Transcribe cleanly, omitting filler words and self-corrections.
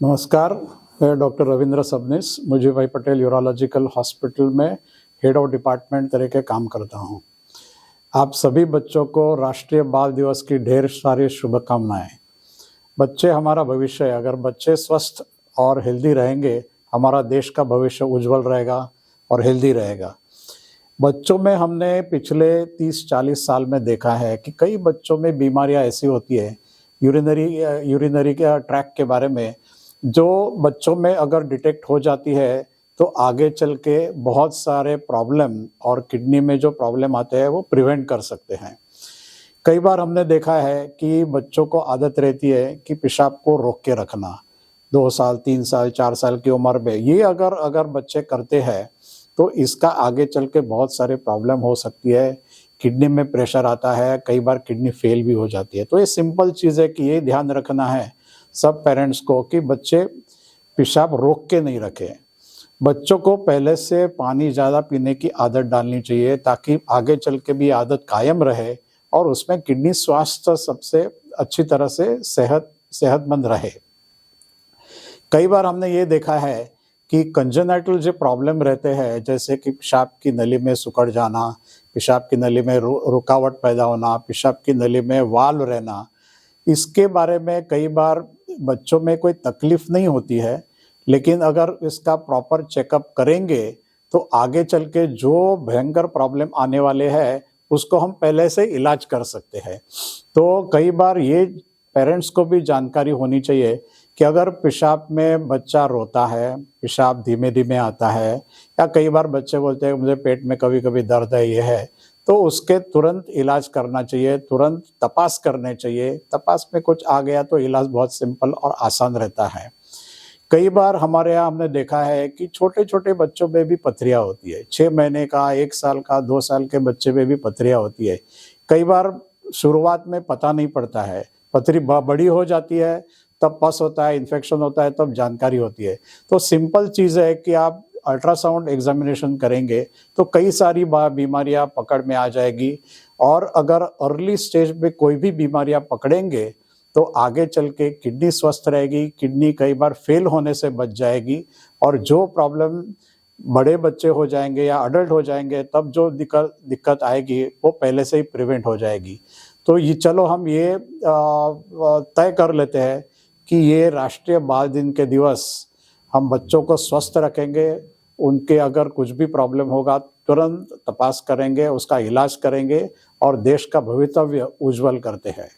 नमस्कार, मैं डॉक्टर रविंद्र सबनीस मुझे भाई पटेल यूरोलॉजिकल हॉस्पिटल में हेड ऑफ डिपार्टमेंट तरह के काम करता हूँ। आप सभी बच्चों को राष्ट्रीय बाल दिवस की ढेर सारी शुभकामनाएं। बच्चे हमारा भविष्य है। अगर बच्चे स्वस्थ और हेल्दी रहेंगे, हमारा देश का भविष्य उज्जवल रहेगा और हेल्दी रहेगा। बच्चों में हमने पिछले 30-40 साल में देखा है कि कई बच्चों में बीमारियां ऐसी होती है यूरिनरी के ट्रैक के बारे में, जो बच्चों में अगर डिटेक्ट हो जाती है तो आगे चल के बहुत सारे प्रॉब्लम और किडनी में जो प्रॉब्लम आते हैं वो प्रिवेंट कर सकते हैं। कई बार हमने देखा है कि बच्चों को आदत रहती है कि पेशाब को रोक के रखना, 2 साल 3 साल 4 साल की उम्र में ये अगर बच्चे करते हैं तो इसका आगे चल के बहुत सारे प्रॉब्लम हो सकती है। किडनी में प्रेशर आता है, कई बार किडनी फेल भी हो जाती है। तो ये सिंपल चीज़ है कि ये ध्यान रखना है सब पेरेंट्स को कि बच्चे पेशाब रोक के नहीं रखें। बच्चों को पहले से पानी ज़्यादा पीने की आदत डालनी चाहिए ताकि आगे चल के भी आदत कायम रहे और उसमें किडनी स्वास्थ्य सबसे अच्छी तरह से सेहतमंद रहे। कई बार हमने ये देखा है कि कंजेनाइटल जो प्रॉब्लम रहते हैं, जैसे कि पेशाब की नली में सिकुड़ जाना, पेशाब की नली में रुकावट पैदा होना, पेशाब की नली में वाल्व रहना, इसके बारे में कई बार बच्चों में कोई तकलीफ नहीं होती है, लेकिन अगर इसका प्रॉपर चेकअप करेंगे तो आगे चल के जो भयंकर प्रॉब्लम आने वाले हैं उसको हम पहले से इलाज कर सकते हैं। तो कई बार ये पेरेंट्स को भी जानकारी होनी चाहिए कि अगर पेशाब में बच्चा रोता है, पेशाब धीमे-धीमे आता है या कई बार बच्चे बोलते हैं मुझे पेट में कभी-कभी दर्द है, ये है, तो उसके तुरंत इलाज करना चाहिए, तुरंत तपास करने चाहिए। तपास में कुछ आ गया तो इलाज बहुत सिंपल और आसान रहता है। कई बार हमारे यहाँ हमने देखा है कि छोटे-छोटे बच्चों में भी पथरियाँ होती है। 6 महीने का, 1 साल का, 2 साल के बच्चे में भी पथरियाँ होती है। कई बार शुरुआत में पता नहीं पड़ता है, पथरी बड़ी हो जाती है, तब पस होता है, इन्फेक्शन होता है, तब जानकारी होती है। तो सिंपल चीज़ है कि आप अल्ट्रासाउंड एग्ज़ामिनेशन करेंगे तो कई सारी बीमारियाँ पकड़ में आ जाएगी और अगर अर्ली स्टेज में कोई भी बीमारियाँ पकड़ेंगे तो आगे चल के किडनी स्वस्थ रहेगी, किडनी कई बार फेल होने से बच जाएगी और जो प्रॉब्लम बड़े बच्चे हो जाएँगे या अडल्ट हो जाएँगे तब जो दिक्कत आएगी वो पहले से ही प्रिवेंट हो जाएगी। तो ये चलो हम ये तय कर लेते हैं कि ये राष्ट्रीय बाल दिन के दिवस हम बच्चों को स्वस्थ रखेंगे, उनके अगर कुछ भी प्रॉब्लम होगा तुरंत तपास करेंगे, उसका इलाज करेंगे और देश का भवितव्य उज्जवल करते हैं।